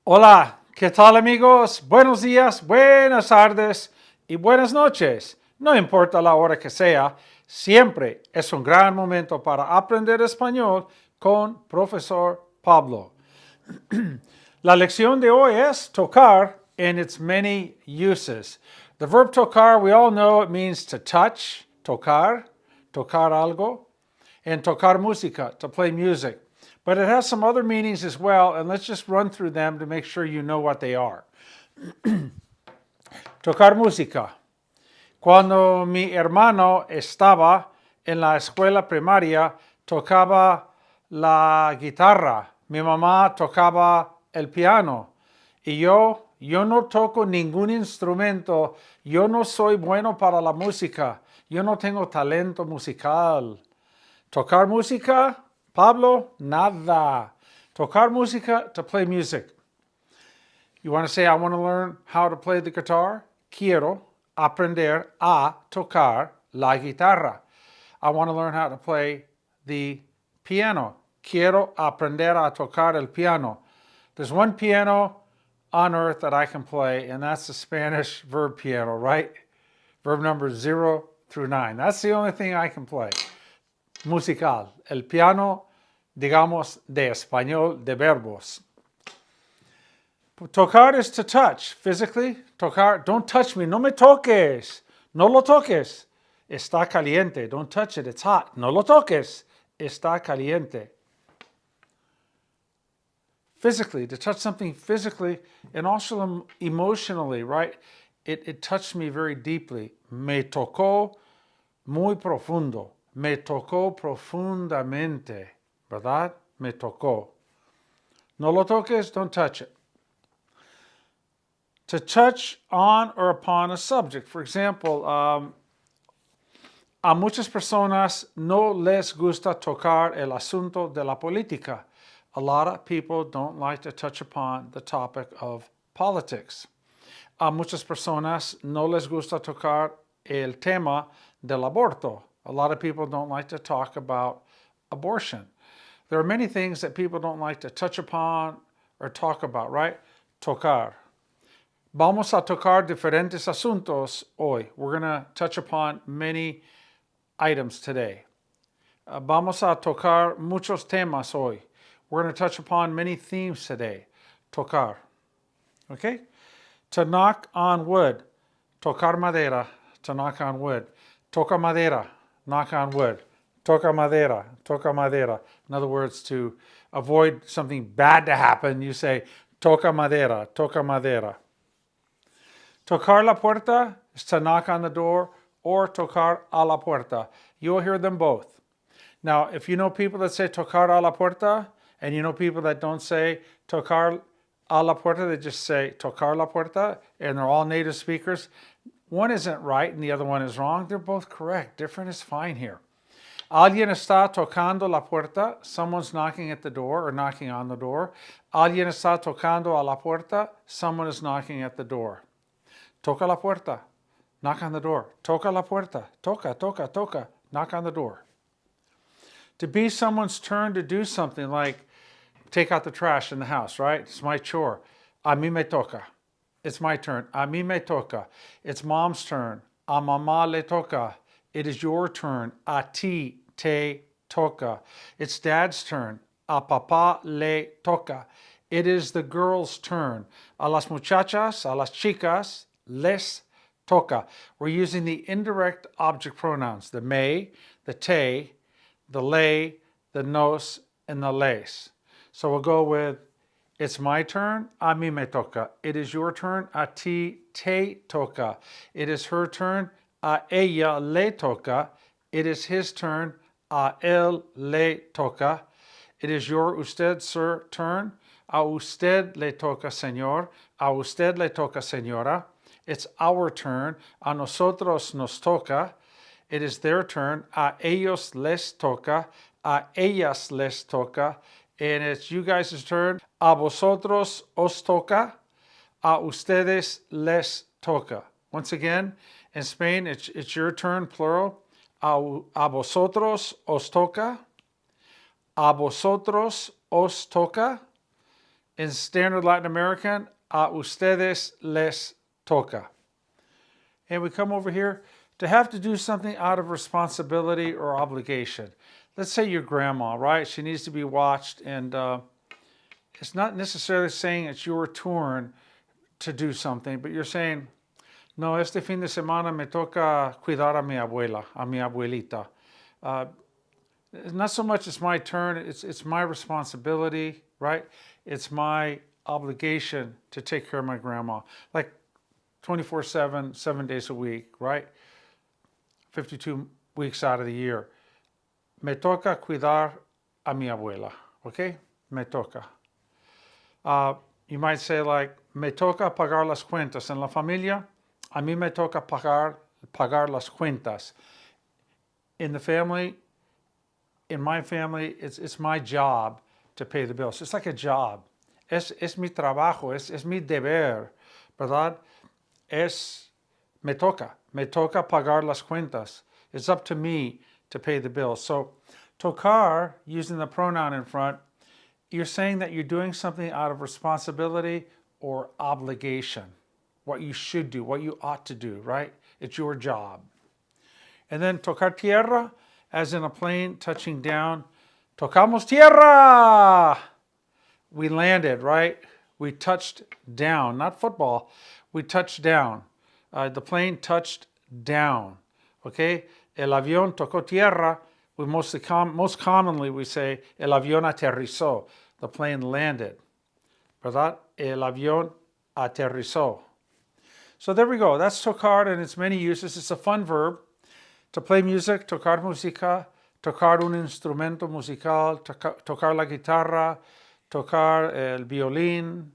Hola, ¿qué tal amigos? Buenos días, buenas tardes y buenas noches. No importa la hora que sea, siempre es un gran momento para aprender español con Profesor Pablo. La lección de hoy es tocar in its many uses. The verb tocar, we all know it means to touch, tocar, tocar algo, and tocar música, to play music. But it has some other meanings as well, and let's just run through them to make sure you know what they are. Tocar música. Cuando mi hermano estaba en la escuela primaria, tocaba la guitarra. Mi mamá tocaba el piano. Y yo no toco ningún instrumento. Yo no soy bueno para la música. Yo no tengo talento musical. Tocar música, Pablo, nada. Tocar música, to play music. You want to say, I want to learn how to play the guitar? Quiero aprender a tocar la guitarra. I want to learn how to play the piano. Quiero aprender a tocar el piano. There's one piano on earth that I can play, and that's the Spanish verb piano, right? Verb numbers 0 through 9. That's the only thing I can play. Musical. El piano, digamos, de español, de verbos. Tocar is to touch physically. Tocar, don't touch me. No me toques. No lo toques. Está caliente. Don't touch it. It's hot. No lo toques. Está caliente. Physically, to touch something physically and also emotionally, right? It touched me very deeply. Me tocó muy profundo. Me tocó profundamente. ¿Verdad? Me tocó. No lo toques, don't touch it. To touch on or upon a subject. For example, a muchas personas no les gusta tocar el asunto de la política. A lot of people don't like to touch upon the topic of politics. A muchas personas no les gusta tocar el tema del aborto. A lot of people don't like to talk about abortion. There are many things that people don't like to touch upon or talk about, right? Tocar. Vamos a tocar diferentes asuntos hoy. We're going to touch upon many items today. Vamos a tocar muchos temas hoy. We're going to touch upon many themes today. Tocar. Okay? To knock on wood. Tocar madera. To knock on wood. Toca madera. Knock on wood. Toca madera. Toca madera. In other words, to avoid something bad to happen, you say toca madera. Toca madera. Tocar la puerta is to knock on the door, or tocar a la puerta. You'll hear them both. Now, if you know people that say tocar a la puerta, and you know people that don't say tocar a la puerta, they just say tocar la puerta, and they're all native speakers, one isn't right and the other one is wrong. They're both correct. Different is fine here. Alguien está tocando la puerta. Someone's knocking at the door or knocking on the door. Alguien está tocando a la puerta. Someone is knocking at the door. Toca la puerta. Knock on the door. Toca la puerta. Toca, toca, toca. Knock on the door. To be someone's turn to do something like take out the trash in the house, right? It's my chore. A mí me toca. It's my turn. A mí me toca. It's mom's turn. A mamá le toca. It is your turn. A ti te toca. It's dad's turn. A papá le toca. It is the girl's turn. A las muchachas, a las chicas, les toca. We're using the indirect object pronouns, the me, the te, the le, the nos, and the les. So we'll go with, it's my turn, a mí me toca. It is your turn, a ti te toca. It is her turn, a ella le toca. It is his turn, a él le toca. It is your, usted, sir, turn. A usted le toca, señor. A usted le toca, señora. It's our turn. A nosotros nos toca. It is their turn. A ellos les toca. A ellas les toca. And it's you guys' turn. A vosotros os toca. A ustedes les toca. Once again, in Spain, it's your turn, plural. A vosotros os toca. A vosotros os toca. In standard Latin American, a ustedes les toca. And we come over here to have to do something out of responsibility or obligation. Let's say your grandma, right? She needs to be watched, and it's not necessarily saying it's your turn to do something, but you're saying, no, este fin de semana me toca cuidar a mi abuela, a mi abuelita. Not so much it's my turn, it's my responsibility, right? It's my obligation to take care of my grandma. Like 24/7, 7 days a week, right? 52 weeks out of the year. Me toca cuidar a mi abuela, okay? Me toca. You might say like, me toca pagar las cuentas. En la familia, a mí me toca pagar las cuentas. In the family, in my family, it's my job to pay the bills. It's like a job. Es mi trabajo, es mi deber, ¿verdad? Me toca pagar las cuentas. It's up to me to pay the bills. So, tocar, using the pronoun in front, you're saying that you're doing something out of responsibility or obligation. What you should do, what you ought to do, right? It's your job. And then tocar tierra, as in a plane touching down. Tocamos tierra! We landed, right? We touched down, not football. We touched down. The plane touched down, okay? El avión tocó tierra. We most commonly we say, el avión aterrizó. The plane landed, ¿verdad? El avión aterrizó. So there we go. That's tocar and its many uses. It's a fun verb. To play music, tocar música, tocar un instrumento musical, tocar la guitarra, tocar el violín,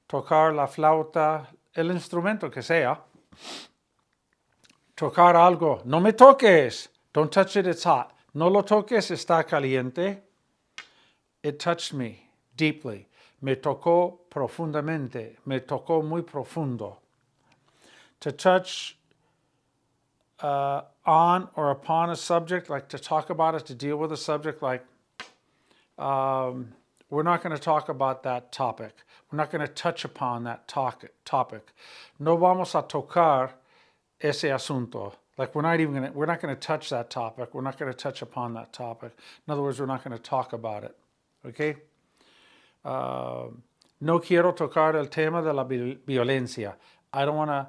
tocar la flauta, el instrumento que sea. Tocar algo. No me toques. Don't touch it, it's hot. No lo toques, está caliente. It touched me deeply. Me tocó profundamente. Me tocó muy profundo. To touch on or upon a subject, like to talk about it, to deal with a subject, like we're not going to talk about that topic. We're not going to touch upon that topic. No vamos a tocar ese asunto. Like we're not going to touch that topic. We're not going to touch upon that topic. In other words, we're not going to talk about it. Okay? No quiero tocar el tema de la violencia. I don't want to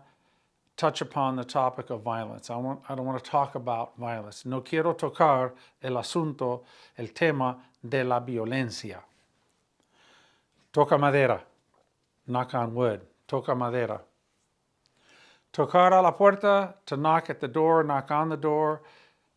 touch upon the topic of violence. I don't want to talk about violence. No quiero tocar el asunto, el tema de la violencia. Toca madera. Knock on wood. Toca madera. Tocar a la puerta, to knock at the door, knock on the door.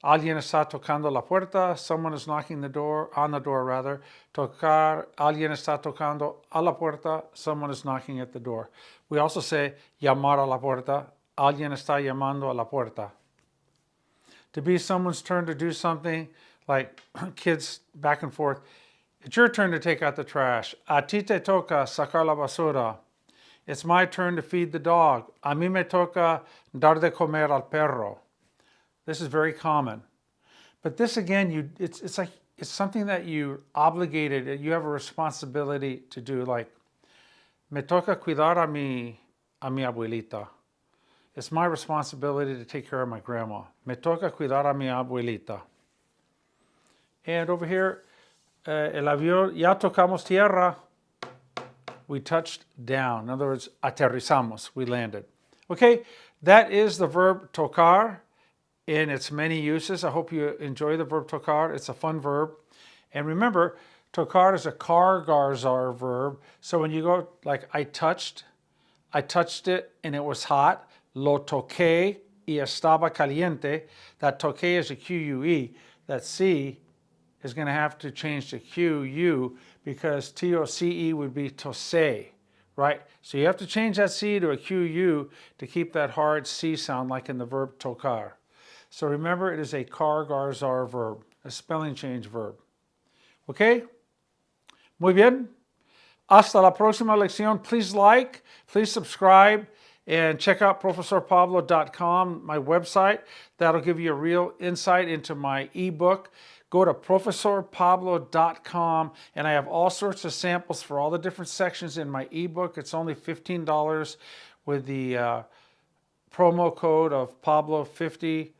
Alguien está tocando la puerta. Someone is knocking on the door rather. Tocar, alguien está tocando a la puerta. Someone is knocking at the door. We also say llamar a la puerta. Alguien está llamando a la puerta. To be someone's turn to do something, like kids back and forth. It's your turn to take out the trash. A ti te toca sacar la basura. It's my turn to feed the dog. A mí me toca dar de comer al perro. This is very common. But this again, it's something that you obligated, you have a responsibility to do. Like, me toca cuidar a mi abuelita. It's my responsibility to take care of my grandma. Me toca cuidar a mi abuelita. And over here, el avión, ya tocamos tierra. We touched down. In other words, aterrizamos. We landed. Okay, that is the verb tocar in its many uses. I hope you enjoy the verb tocar. It's a fun verb. And remember, tocar is a car-garzar verb. So when you go like I touched it and it was hot. Lo toqué y estaba caliente. That toqué is a Q-U-E. That C is going to have to change to Q-U because T-O-C-E would be tose, right? So you have to change that C to a Q-U to keep that hard C sound like in the verb tocar. So remember, it is a car-garzar verb, a spelling change verb. Okay? Muy bien. Hasta la próxima lección. Please like, please subscribe, and check out profesorpablo.com, my website. That'll give you a real insight into my ebook Go to profesorpablo.com, and I have all sorts of samples for all the different sections in my ebook. It's only $15 with the promo code of Pablo50.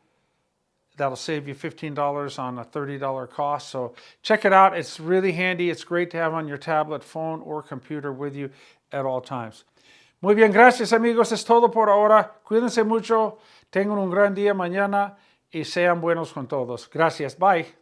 That'll save you $15 on a $30 cost. So check it out. It's really handy. It's great to have on your tablet, phone, or computer with you at all times. Muy bien, gracias amigos. Es todo por ahora. Cuídense mucho. Tengan un gran día mañana y sean buenos con todos. Gracias. Bye.